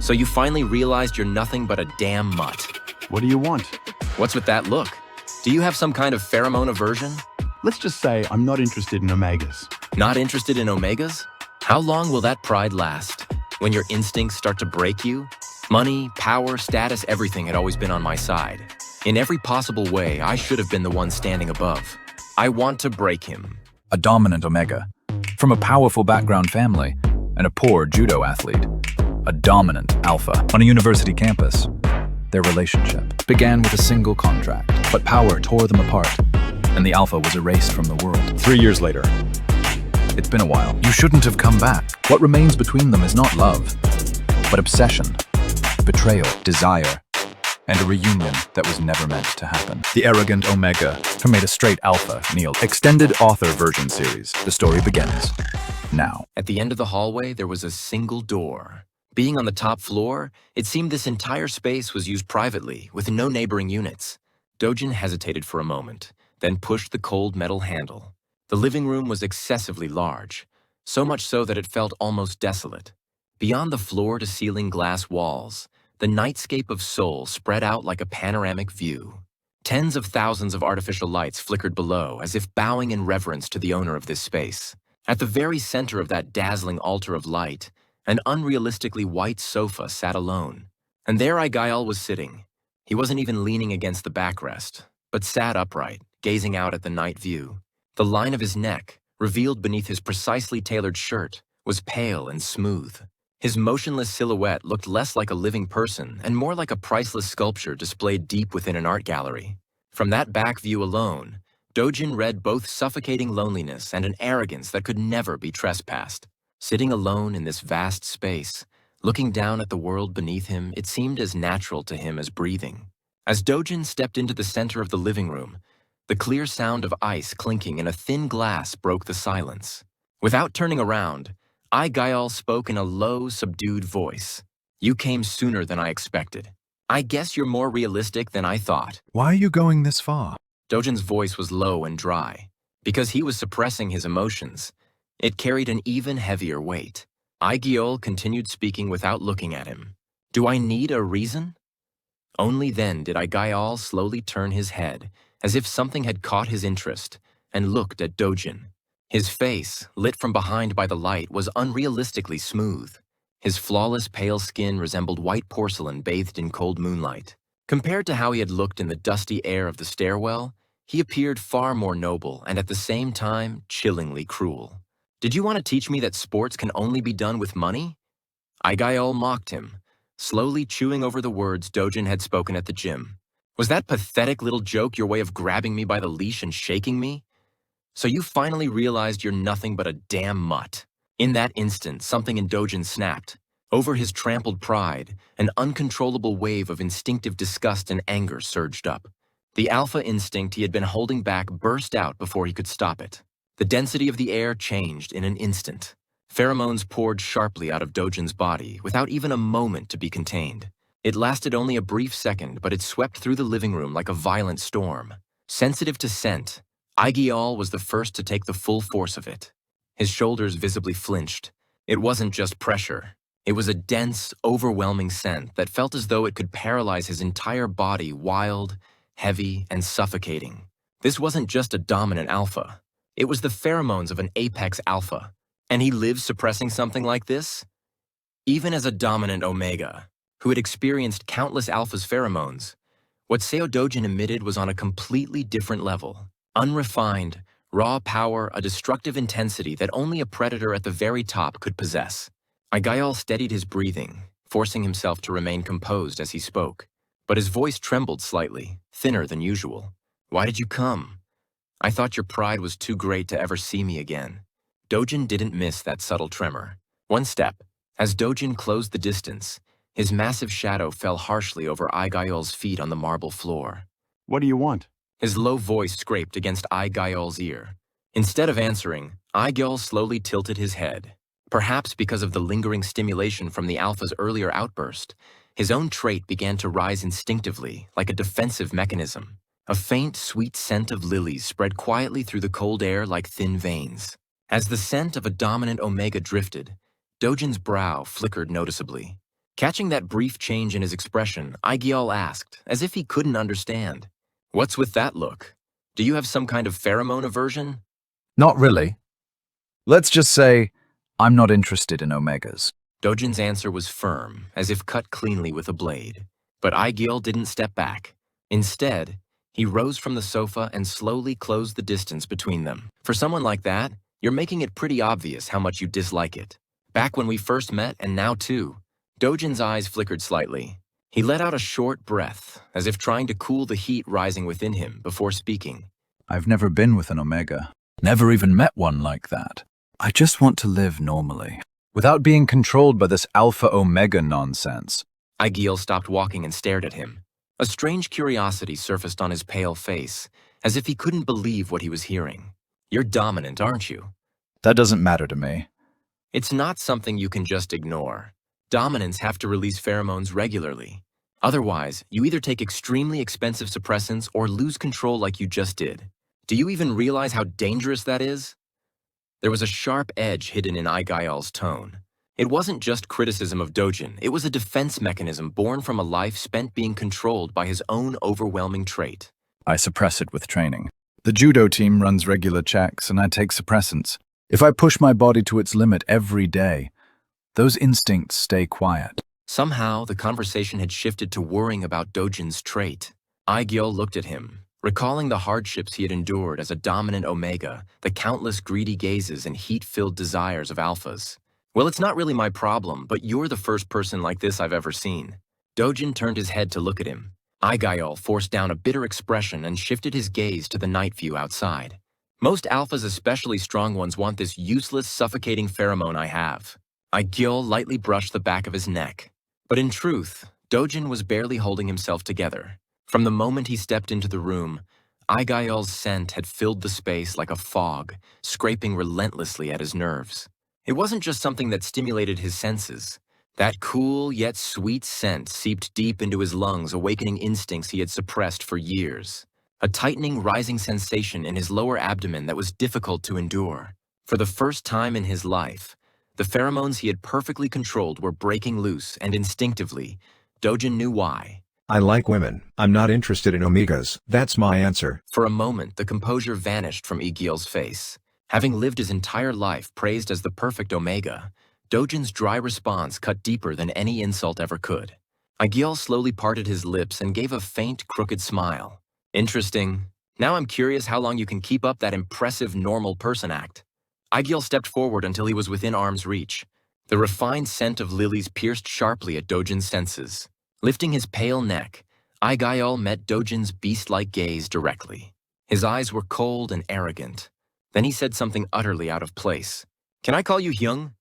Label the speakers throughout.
Speaker 1: So you finally realized you're nothing but a damn mutt.
Speaker 2: What do you want?
Speaker 1: What's with that look? Do you have some kind of pheromone aversion?
Speaker 2: Let's just say I'm not interested in omegas.
Speaker 1: Not interested in omegas? How long will that pride last? When your instincts start to break you? Money, power, status, everything had always been on my side. In every possible way, I should have been the one standing above. I want to break him.
Speaker 3: A dominant omega, from a powerful background family, and a poor judo athlete. A dominant alpha on a university campus. Their relationship began with a single contract, but power tore them apart, and the alpha was erased from the world.
Speaker 2: 3 years later.
Speaker 3: It's been a while. You shouldn't have come back. What remains between them is not love, but obsession, betrayal, desire, and a reunion that was never meant to happen. The arrogant Omega, who made a straight alpha, Neil. Extended author version series. The story begins now.
Speaker 1: At the end of the hallway, there was a single door. Being on the top floor, it seemed this entire space was used privately, with no neighboring units. Dojin hesitated for a moment, then pushed the cold metal handle. The living room was excessively large, so much so that it felt almost desolate. Beyond the floor-to-ceiling glass walls, the nightscape of Seoul spread out like a panoramic view. Tens of thousands of artificial lights flickered below, as if bowing in reverence to the owner of this space. At the very center of that dazzling altar of light, an unrealistically white sofa sat alone. And there Aigial was sitting. He wasn't even leaning against the backrest, but sat upright, gazing out at the night view. The line of his neck, revealed beneath his precisely tailored shirt, was pale and smooth. His motionless silhouette looked less like a living person and more like a priceless sculpture displayed deep within an art gallery. From that back view alone, Dojin read both suffocating loneliness and an arrogance that could never be trespassed. Sitting alone in this vast space, looking down at the world beneath him, it seemed as natural to him as breathing. As Dojin stepped into the center of the living room, the clear sound of ice clinking in a thin glass broke the silence. Without turning around, I-gyeol spoke in a low, subdued voice. "You came sooner than I expected. I guess you're more realistic than I thought."
Speaker 4: Why are you going this far?
Speaker 1: Dojin's voice was low and dry. Because he was suppressing his emotions, it carried an even heavier weight. I-gyeol continued speaking without looking at him. "Do I need a reason?" Only then did I-gyeol slowly turn his head, as if something had caught his interest, and looked at Dojin. His face, lit from behind by the light, was unrealistically smooth. His flawless pale skin resembled white porcelain bathed in cold moonlight. Compared to how he had looked in the dusty air of the stairwell, he appeared far more noble and at the same time chillingly cruel. "Did you want to teach me that sports can only be done with money?" Aigial mocked him, slowly chewing over the words Dojin had spoken at the gym. "Was that pathetic little joke your way of grabbing me by the leash and shaking me? So you finally realized you're nothing but a damn mutt." In that instant, something in Dojin snapped. Over his trampled pride, an uncontrollable wave of instinctive disgust and anger surged up. The alpha instinct he had been holding back burst out before he could stop it. The density of the air changed in an instant. Pheromones poured sharply out of Dojin's body without even a moment to be contained. It lasted only a brief second, but it swept through the living room like a violent storm. Sensitive to scent, Aigial was the first to take the full force of it. His shoulders visibly flinched. It wasn't just pressure. It was a dense, overwhelming scent that felt as though it could paralyze his entire body, wild, heavy, and suffocating. This wasn't just a dominant alpha. It was the pheromones of an apex alpha. And he lived suppressing something like this? Even as a dominant omega, who had experienced countless alpha's pheromones, what Seo Dojin emitted was on a completely different level. Unrefined, raw power, a destructive intensity that only a predator at the very top could possess. Aigial steadied his breathing, forcing himself to remain composed as he spoke. But his voice trembled slightly, thinner than usual. "Why did you come? I thought your pride was too great to ever see me again." Dojin didn't miss that subtle tremor. One step. As Dojin closed the distance, his massive shadow fell harshly over Aigiol's feet on the marble floor.
Speaker 2: What do you want?
Speaker 1: His low voice scraped against Aigiol's ear. Instead of answering, Aigiol slowly tilted his head. Perhaps because of the lingering stimulation from the alpha's earlier outburst, his own trait began to rise instinctively, like a defensive mechanism. A faint, sweet scent of lilies spread quietly through the cold air like thin veins. As the scent of a dominant omega drifted, Dojin's brow flickered noticeably. Catching that brief change in his expression, Aigial asked, as if he couldn't understand. What's with that look? Do you have some kind of pheromone aversion?
Speaker 3: Not really. Let's just say, I'm not interested in omegas.
Speaker 1: Dojin's answer was firm, as if cut cleanly with a blade. But Aigial didn't step back. Instead, he rose from the sofa and slowly closed the distance between them. For someone like that, you're making it pretty obvious how much you dislike it. Back when we first met, and now too. Dojin's eyes flickered slightly. He let out a short breath, as if trying to cool the heat rising within him before speaking.
Speaker 3: I've never been with an omega. Never even met one like that. I just want to live normally, without being controlled by this alpha-omega nonsense.
Speaker 1: Aigial stopped walking and stared at him. A strange curiosity surfaced on his pale face, as if he couldn't believe what he was hearing. You're dominant, aren't you?
Speaker 3: That doesn't matter to me.
Speaker 1: It's not something you can just ignore. Dominants have to release pheromones regularly. Otherwise, you either take extremely expensive suppressants or lose control like you just did. Do you even realize how dangerous that is? There was a sharp edge hidden in I-gyeol's tone. It wasn't just criticism of Dojin, it was a defense mechanism born from a life spent being controlled by his own overwhelming trait.
Speaker 3: I suppress it with training. The judo team runs regular checks and I take suppressants. If I push my body to its limit every day, those instincts stay quiet.
Speaker 1: Somehow, the conversation had shifted to worrying about Dojin's trait. I-gyeol looked at him, recalling the hardships he had endured as a dominant omega, the countless greedy gazes and heat-filled desires of alphas. Well, it's not really my problem, but you're the first person like this I've ever seen. Dojin turned his head to look at him. I-gyeol forced down a bitter expression and shifted his gaze to the night view outside. Most alphas, especially strong ones, want this useless, suffocating pheromone I have. I-gyeol lightly brushed the back of his neck. But in truth, Dojin was barely holding himself together. From the moment he stepped into the room, I-gyeol's scent had filled the space like a fog, scraping relentlessly at his nerves. It wasn't just something that stimulated his senses. That cool yet sweet scent seeped deep into his lungs, awakening instincts he had suppressed for years. A tightening, rising sensation in his lower abdomen that was difficult to endure. For the first time in his life, the pheromones he had perfectly controlled were breaking loose, and instinctively, Dojin knew why.
Speaker 4: I like women. I'm not interested in omegas. That's my answer.
Speaker 1: For a moment, the composure vanished from I-gyeol's face. Having lived his entire life praised as the perfect omega, Dojin's dry response cut deeper than any insult ever could. I-gyeol slowly parted his lips and gave a faint, crooked smile. Interesting. Now I'm curious how long you can keep up that impressive normal person act. I-gyeol stepped forward until he was within arm's reach. The refined scent of lilies pierced sharply at Dojin's senses. Lifting his pale neck, I-gyeol met Dojin's beast-like gaze directly. His eyes were cold and arrogant. Then he said something utterly out of place. Can I call you Hyung?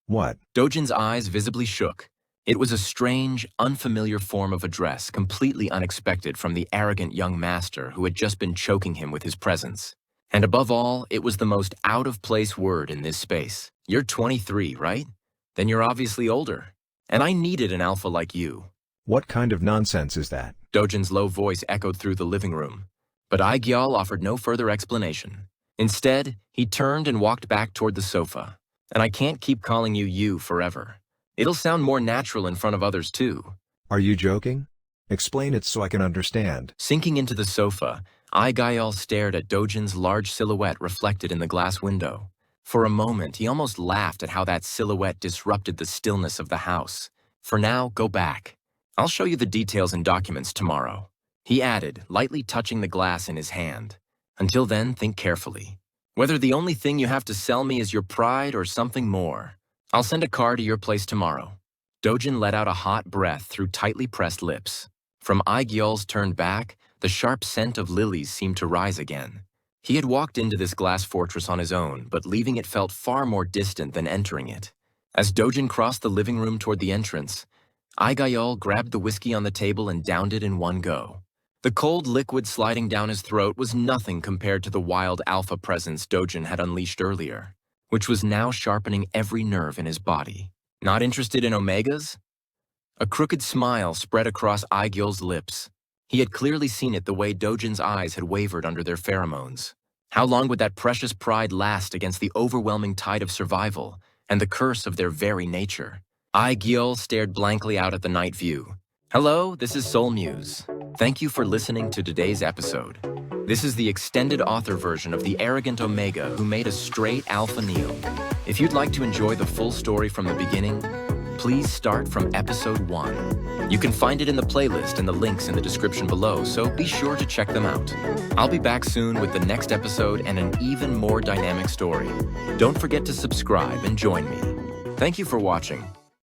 Speaker 4: What?
Speaker 1: Dojin's eyes visibly shook. It was a strange, unfamiliar form of address, completely unexpected from the arrogant young master who had just been choking him with his presence. And above all, it was the most out-of-place word in this space. You're 23, right? Then you're obviously older. And I needed an alpha like you.
Speaker 4: What kind of nonsense is that?
Speaker 1: Dojin's low voice echoed through the living room. But Aigial offered no further explanation. Instead, he turned and walked back toward the sofa. And I can't keep calling you you forever. It'll sound more natural in front of others too.
Speaker 4: Are you joking? Explain it so I can understand.
Speaker 1: Sinking into the sofa, Aigial stared at Dojin's large silhouette reflected in the glass window. For a moment, he almost laughed at how that silhouette disrupted the stillness of the house. For now, go back. I'll show you the details and documents tomorrow. He added, lightly touching the glass in his hand. Until then, think carefully. Whether the only thing you have to sell me is your pride or something more. I'll send a car to your place tomorrow. Dojin let out a hot breath through tightly pressed lips. From Aigiol's turned back, the sharp scent of lilies seemed to rise again. He had walked into this glass fortress on his own, but leaving it felt far more distant than entering it. As Dojin crossed the living room toward the entrance, Aigiol grabbed the whiskey on the table and downed it in one go. The cold liquid sliding down his throat was nothing compared to the wild alpha presence Dojin had unleashed earlier, which was now sharpening every nerve in his body. Not interested in omegas? A crooked smile spread across Aigiol's lips. He had clearly seen it the way Dojin's eyes had wavered under their pheromones. How long would that precious pride last against the overwhelming tide of survival and the curse of their very nature? I-gyeol stared blankly out at the night view. Hello, this is Seoulmuse. Thank you for listening to today's episode. This is the extended author version of the arrogant Omega who made a straight alpha Neo. If you'd like to enjoy the full story from the beginning, please start from episode 1. You can find it in the playlist and the links in the description below, so be sure to check them out. I'll be back soon with the next episode and an even more dynamic story. Don't forget to subscribe and join me. Thank you for watching.